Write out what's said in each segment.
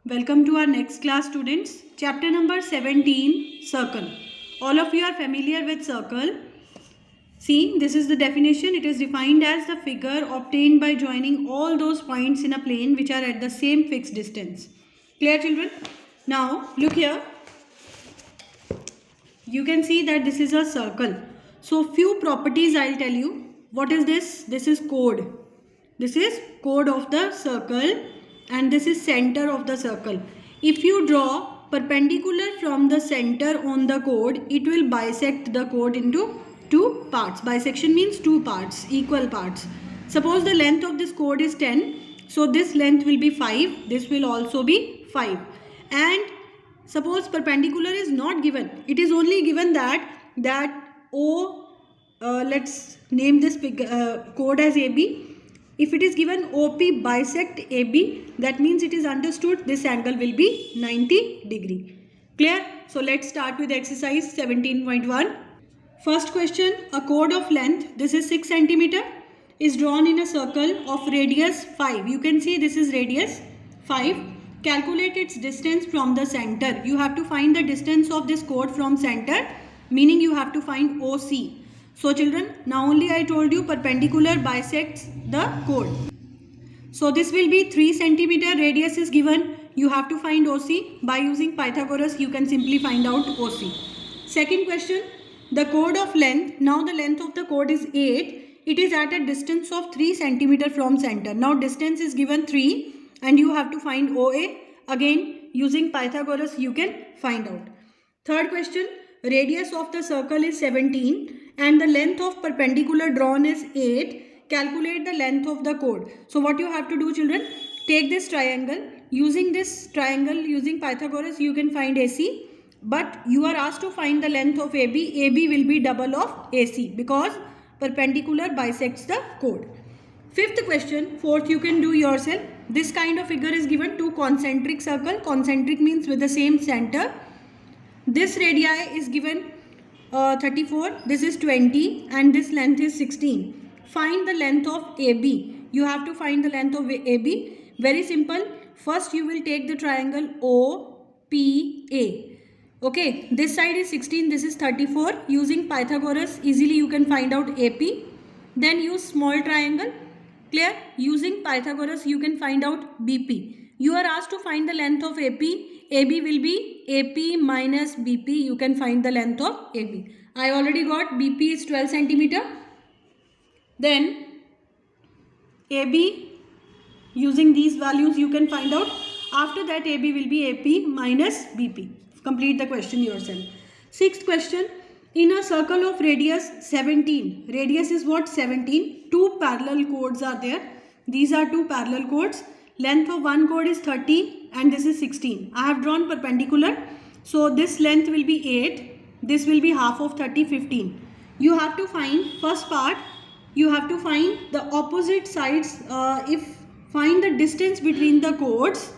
Welcome to our next class, students. Chapter number 17, circle. All of you are familiar with circle. See, this is the definition. It is defined as the figure obtained by joining all those points in a plane which are at the same fixed distance. Clear, children? Now, look here. You can see that this is a circle. So, few properties I'll tell you. What is this? This is chord. This is chord of the circle and this is center of the circle. If you draw perpendicular from the center on the chord, it will bisect the chord into two parts. Bisection means two parts, equal parts. Suppose the length of this chord is 10. So this length will be 5. This will also be 5. And suppose perpendicular is not given. It is only given that O, let's name this chord as AB. If it is given OP bisect AB, that means it is understood this angle will be 90 degree. Clear? So let's start with exercise 17.1. First question, a chord of length, this is 6 centimeter, is drawn in a circle of radius 5. You can see this is radius 5. Calculate its distance from the center. You have to find the distance of this chord from center, meaning you have to find OC. So children, now only I told you perpendicular bisects the chord. So this will be 3 centimeter, radius is given. You have to find OC. By using Pythagoras, you can simply find out OC. Second question, the chord of length, now the length of the chord is 8. It is at a distance of 3 centimeter from center. Now distance is given 3 and you have to find OA. Again, using Pythagoras, you can find out. Third question, radius of the circle is 17 and the length of perpendicular drawn is 8. Calculate the length of the chord. So what you have to do, children, take this triangle. Using this triangle, using Pythagoras, you can find AC. But you are asked to find the length of AB. AB will be double of AC because perpendicular bisects the chord. Fifth question, fourth you can do yourself. This kind of figure is given to concentric circle. Concentric means with the same center. This radii is given 34, this is 20 and this length is 16. Find the length of AB. You have to find the length of AB. Very simple. First you will take the triangle OPA. Okay, this side is 16, this is 34. Using Pythagoras, easily you can find out AP. Then use small triangle. Clear? Using Pythagoras, you can find out BP. You are asked to find the length of AP. AB will be AP minus BP. You can find the length of AB. I already got BP is 12 centimeter. Then AB, using these values you can find out. After that AB will be AP minus BP. Complete the question yourself. Sixth question, in a circle of radius 17. Radius is what? 17. Two parallel chords are there. These are two parallel chords. Length of one chord is 30 and this is 16. I have drawn perpendicular. So this length will be 8. This will be half of 30, 15. You have to find, first part, you have to find the opposite sides. Find the distance between the chords.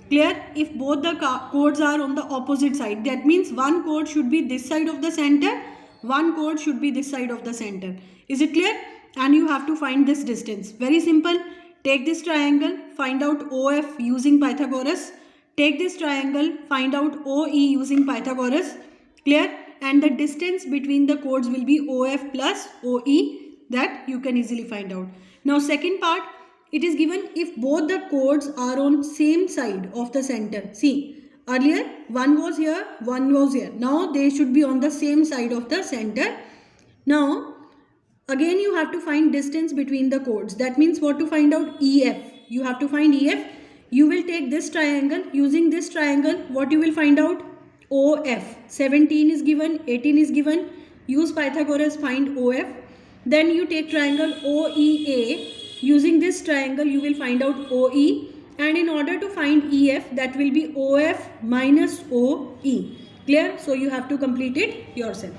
Clear? If both the chords are on the opposite side, that means one chord should be this side of the center, one chord should be this side of the center. Is it clear? And you have to find this distance. Very simple. Take this triangle, find out OF using Pythagoras. Take this triangle, find out OE using Pythagoras. Clear? And the distance between the chords will be OF plus OE. That you can easily find out. Now second part, it is given if both the chords are on same side of the center. See, earlier one was here, one was here. Now they should be on the same side of the center. Now again you have to find distance between the chords. That means what to find out? EF. You have to find EF. You will take this triangle. Using this triangle, what you will find out? OF. 17 is given, 18 is given. Use Pythagoras, find OF. Then you take triangle OEA. Using this triangle, you will find out OE. And in order to find EF, that will be OF minus OE. Clear? So you have to complete it yourself.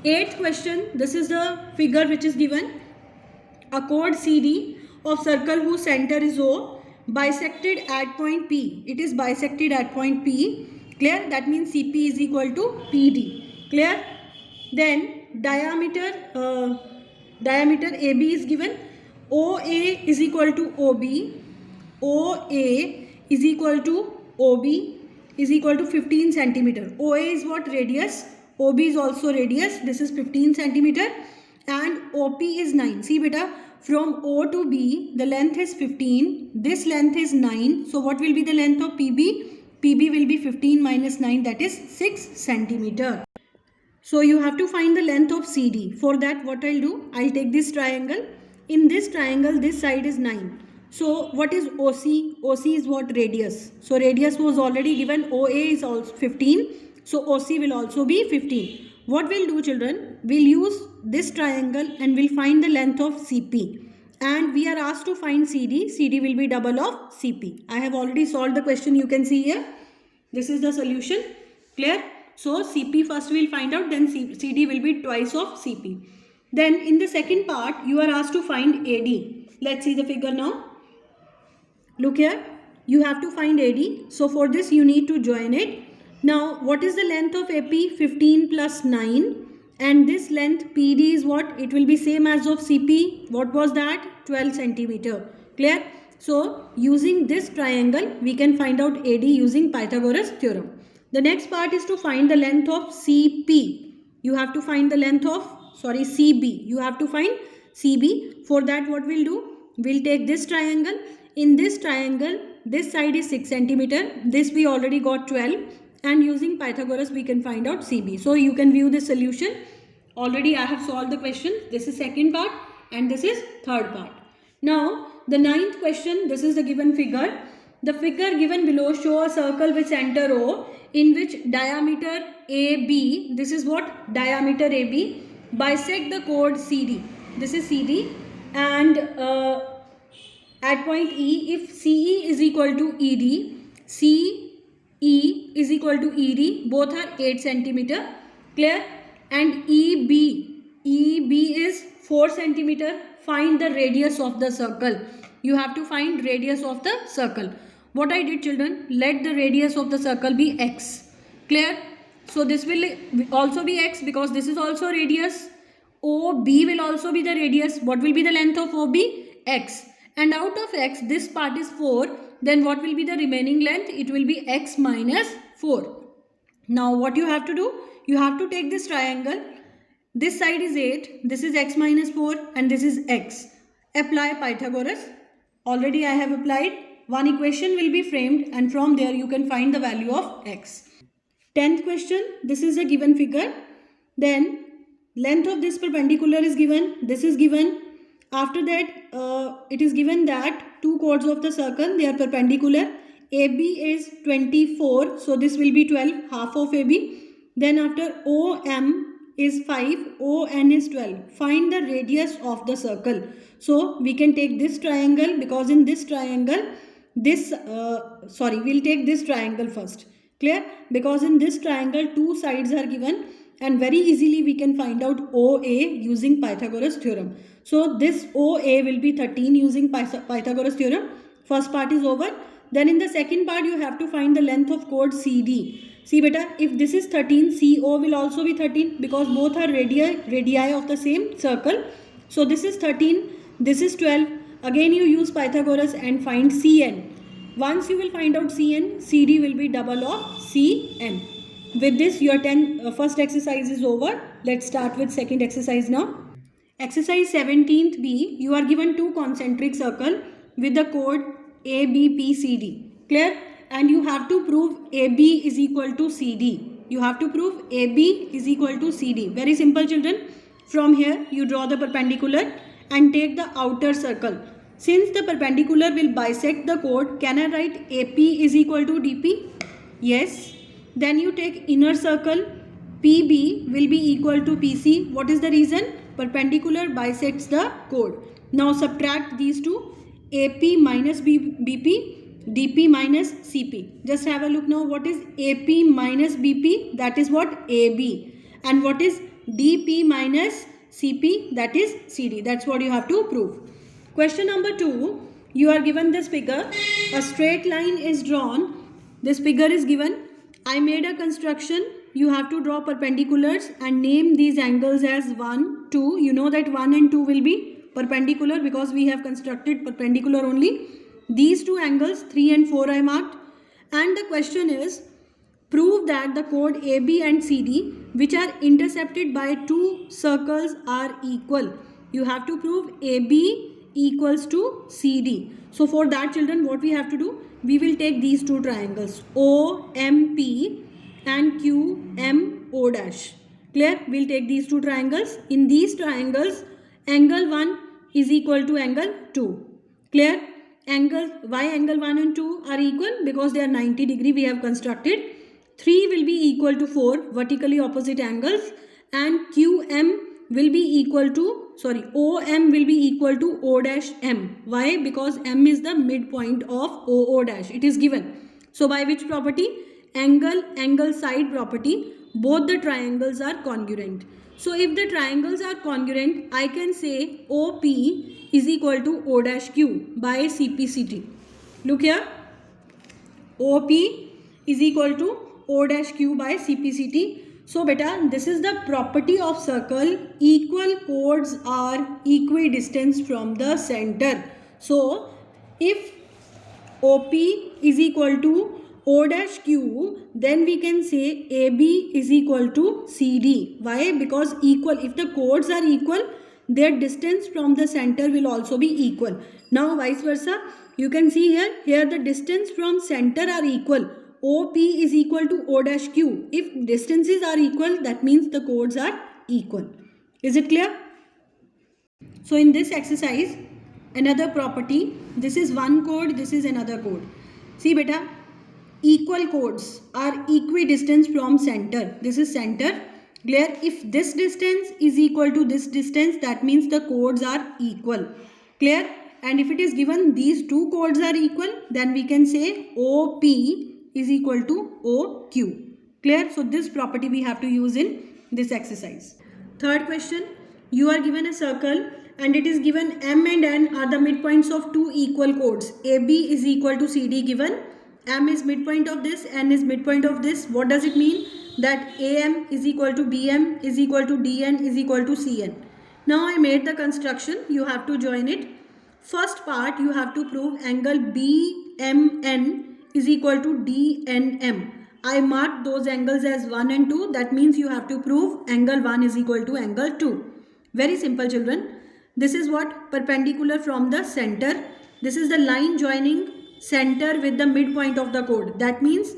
Eighth question, this is the figure which is given. A chord CD of circle whose center is O bisected at point P. It is bisected at point P. Clear? That means CP is equal to PD. Clear? Then diameter AB is given. OA is equal to OB. OA is equal to OB is equal to 15 centimeter. OA is what? Radius. OB is also radius. This is 15 centimeter. And OP is 9. See beta, from O to B, the length is 15. This length is 9. So what will be the length of PB? PB will be 15 minus 9, that is 6 centimeter. So you have to find the length of CD. For that, what I'll do? I'll take this triangle. In this triangle, this side is 9. So what is OC? OC is what? Radius. So radius was already given. OA is also 15. So OC will also be 15. What we'll do, children? We'll use this triangle and we'll find the length of CP. And we are asked to find CD. CD will be double of CP. I have already solved the question. You can see here. This is the solution. Clear? So CP first we'll find out, then CD will be twice of CP. Then in the second part, you are asked to find AD. Let's see the figure now. Look here. You have to find AD. So for this you need to join it. Now what is the length of AP? 15 plus 9. And this length PD is what? It will be same as of CP. What was that? 12 centimeter. Clear? So using this triangle, we can find out AD using Pythagoras theorem. The next part is to find the length of CP. You have to find the length of, CB. You have to find CB. For that, what we'll do? We'll take this triangle. In this triangle, this side is 6 centimeter. This we already got 12. And using Pythagoras, we can find out CB. So you can view this solution. Already I have solved the question. This is second part and this is third part. Now, the ninth question, this is the given figure. The figure given below show a circle with center O in which diameter AB, this is what? Diameter AB, bisect the chord CD. This is CD. And at point E, if CE is equal to ED, CE is equal to ED, both are 8 centimeter. Clear? And EB is 4 centimeter. Find the radius of the circle. You have to find radius of the circle. What I did, children, let the radius of the circle be x. Clear? So this will also be x because this is also radius. OB will also be the radius. What will be the length of OB? X. And out of x, this part is 4. Then what will be the remaining length? It will be x minus 4. Now what you have to do? You have to take this triangle. This side is 8. This is x minus 4 and this is x. Apply Pythagoras. Already I have applied. One equation will be framed and from there you can find the value of x. 10th question. This is a given figure. Then length of this perpendicular is given. This is given. After that, it is given that two chords of the circle, they are perpendicular. AB is 24, so this will be 12, half of AB. Then after OM is 5, ON is 12. Find the radius of the circle. So we can take this triangle because in this triangle, we'll take this triangle first. Clear? Because in this triangle, two sides are given and very easily we can find out OA using Pythagoras theorem. So this OA will be 13 using Pythagoras theorem. First part is over. Then in the second part you have to find the length of chord CD. See beta, if this is 13, CO will also be 13 because both are radii of the same circle. So this is 13, this is 12. Again you use Pythagoras and find CN. Once you will find out CN, CD will be double of CN. With this your first exercise is over. Let's start with second exercise now. Exercise 17th B, you are given two concentric circle with the chord ABPCD. Clear? And you have to prove AB is equal to CD. You have to prove AB is equal to CD. Very simple, children. From here you draw the perpendicular and take the outer circle. Since the perpendicular will bisect the chord, can I write AP is equal to DP? Yes. Then you take inner circle. PB will be equal to PC. What is the reason? Perpendicular bisects the chord. Now subtract these two. AP minus BP, DP minus CP. Just have a look now. What is AP minus BP? That is what? AB. And what is DP minus CP? That is CD. That's what you have to prove. Question number 2. You are given this figure. A straight line is drawn. This figure is given. I made a construction. You have to draw perpendiculars and name these angles as 1, 2. You know that 1 and 2 will be perpendicular because we have constructed perpendicular only. These two angles 3 and 4 I marked. And the question is, prove that the chord AB and CD, which are intercepted by two circles, are equal. You have to prove AB equals to CD. So for that, children, what we have to do? We will take these two triangles, OMP and QMO dash. Clear? We'll take these two triangles. In these triangles, angle 1 is equal to angle 2. Clear? Why angle 1 and 2 are equal? Because they are 90 degree we have constructed. 3 will be equal to 4 vertically opposite angles, and OM will be equal to O dash M. Why? Because M is the midpoint of OO dash. It is given. So by which property? Angle side property. Both the triangles are congruent. So if the triangles are congruent, I can say OP is equal to O dash Q by CPCT. Look here. OP is equal to O dash Q by CPCT. So beta, this is the property of circle. Equal chords are equidistant from the center. So if OP is equal to O dash Q, then we can say AB is equal to CD. Why? Because equal. If the chords are equal, their distance from the center will also be equal. Now vice versa, you can see here the distance from center are equal. OP is equal to O dash Q. If distances are equal, that means the chords are equal. Is it clear? So in this exercise, another property, this is one chord, this is another chord. See beta, equal chords are equidistant from center. This is center. Clear? If this distance is equal to this distance, that means the chords are equal. Clear? And if it is given these two chords are equal, then we can say OP is equal to OQ. Clear? So this property we have to use in this exercise. Third question, you are given a circle and it is given M and N are the midpoints of two equal chords. AB is equal to CD given. M is midpoint of this, N is midpoint of this. What does it mean? That AM is equal to BM is equal to DN is equal to CN. Now I made the construction. You have to join it. First part, you have to prove angle BMN is equal to DNM. I marked those angles as 1 and 2. That means you have to prove angle 1 is equal to angle 2. Very simple, children. This is what? Perpendicular from the center. This is the line joining center with the midpoint of the chord. That means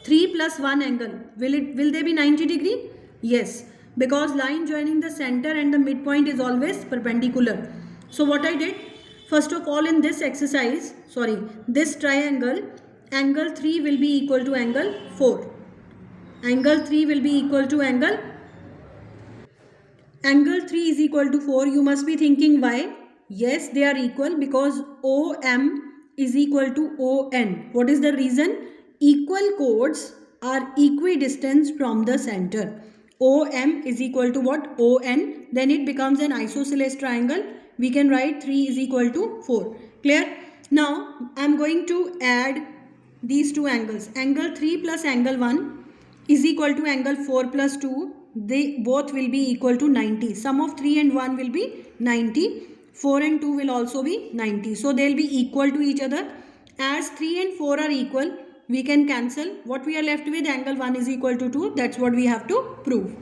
3 plus 1 angle. Will they be 90 degree? Yes. Because line joining the center and the midpoint is always perpendicular. So what I did? First of all, in this exercise, this triangle, angle 3 will be equal to angle 4. Angle 3 will be equal to angle 3 is equal to 4. You must be thinking why? Yes, they are equal because OM is equal to ON. What is the reason? Equal chords are equidistant from the center. OM is equal to what? ON. Then it becomes an isosceles triangle. We can write 3 is equal to 4. Clear? Now, I am going to add these two angles. Angle 3 plus angle 1 is equal to angle 4 plus 2. They both will be equal to 90. Sum of 3 and 1 will be 90. 4 and 2 will also be 90. So they will be equal to each other. As 3 and 4 are equal, we can cancel. What we are left with, angle 1 is equal to 2. That's what we have to prove.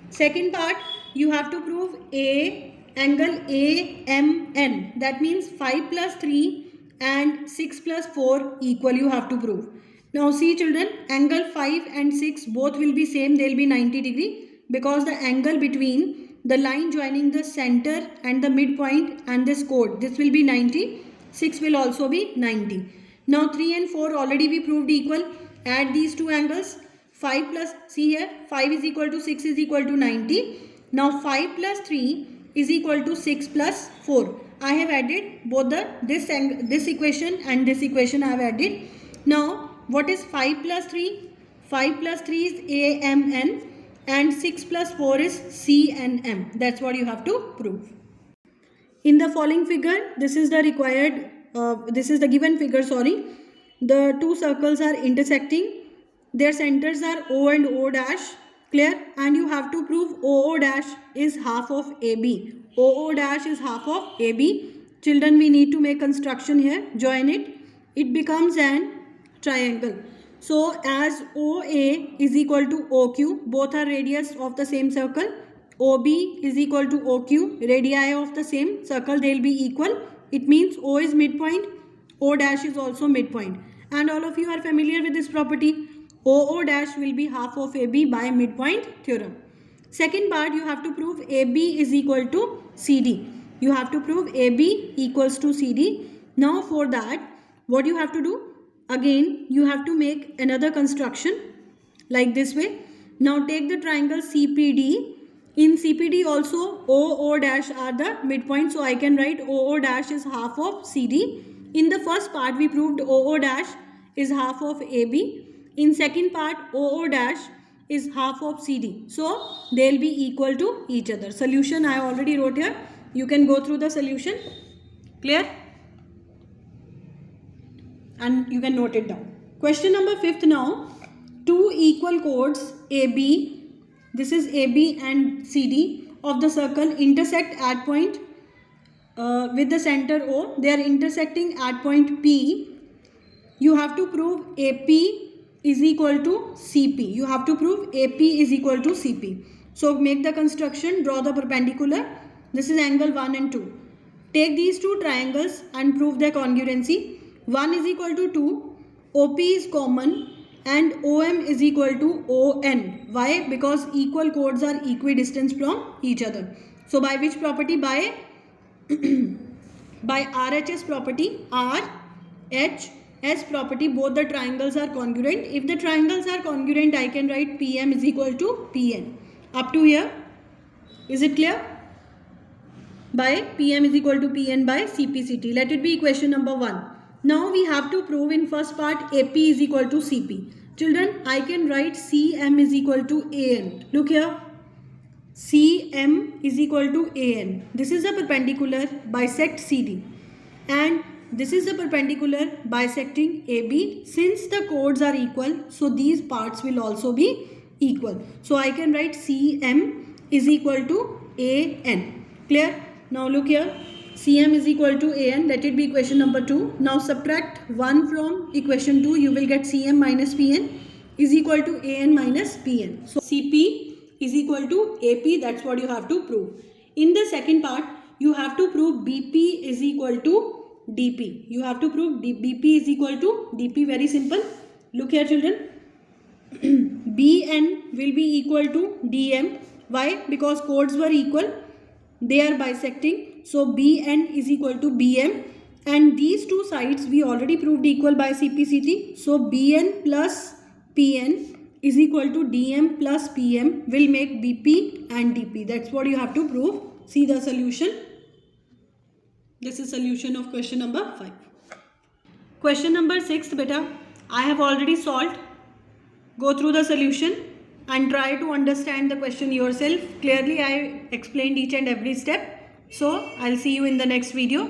Second part, you have to prove angle AMN. That means 5 plus 3 and 6 plus 4 equal, you have to prove. Now see children, angle 5 and 6 both will be same. They will be 90 degree because the angle between the line joining the center and the midpoint and this chord, this will be 90. 6 will also be 90. Now 3 and 4 already we proved equal. Add these two angles. 5 plus, see here, 5 is equal to 6 is equal to 90. Now 5 plus 3 is equal to 6 plus 4. I have added both this equation and this equation I have added. Now what is 5 plus 3? 5 plus 3 is AMN and 6 plus 4 is CNM. That's what you have to prove. In the following figure, this is the given figure, The two circles are intersecting. Their centers are O and O dash. Clear? And you have to prove OO dash is half of AB. OO dash is half of AB. Children, we need to make construction here. Join it. It becomes an triangle. So as OA is equal to OQ, both are radius of the same circle. OB is equal to OQ, radii of the same circle, they will be equal. It means O is midpoint, O dash is also midpoint. And all of you are familiar with this property. OO dash will be half of AB by midpoint theorem. Second part, you have to prove AB is equal to CD. You have to prove AB equals to CD. Now for that, what you have to do? Again, you have to make another construction like this way. Now take the triangle CPD. In CPD also OO dash are the midpoint. So I can write OO dash is half of CD. In the first part we proved OO dash is half of AB. In second part OO dash is half of CD. So they will be equal to each other. Solution I already wrote here. You can go through the solution. Clear? And you can note it down. Question number 5th now. Two equal chords AB, this is AB and CD of the circle, intersect at point with the center O. They are intersecting at point P. You have to prove AP is equal to CP. You have to prove AP is equal to CP. So make the construction, draw the perpendicular. This is angle 1 and 2. Take these two triangles and prove their congruency. 1 is equal to 2, OP is common and OM is equal to ON. Why? Because equal chords are equidistant from each other. So by which property? By RHS property, RHS property, both the triangles are congruent. If the triangles are congruent, I can write PM is equal to PN. Up to here, is it clear? By PM is equal to PN by CPCT. Let it be equation number 1. Now we have to prove in first part AP is equal to CP. Children, I can write CM is equal to AN. Look here. CM is equal to AN. This is a perpendicular bisect CD. And this is the perpendicular bisecting AB. Since the chords are equal, so these parts will also be equal. So I can write CM is equal to AN. Clear? Now look here. CM is equal to AN. Let it be equation number 2. Now subtract 1 from equation 2. You will get CM minus PN is equal to AN minus PN. So CP is equal to AP. That's what you have to prove. In the second part, you have to prove BP is equal to DP. You have to prove BP is equal to DP. Very simple. Look here, children. BN will be equal to DM. Why? Because chords were equal. They are bisecting. So BN is equal to BM. And these two sides we already proved equal by CPCT. So BN plus PN is equal to DM plus PM will make BP and DP. That's what you have to prove. See the solution. This is solution of question number 5. Question number 6, beta. I have already solved. Go through the solution and try to understand the question yourself. Clearly I explained each and every step. So I'll see you in the next video.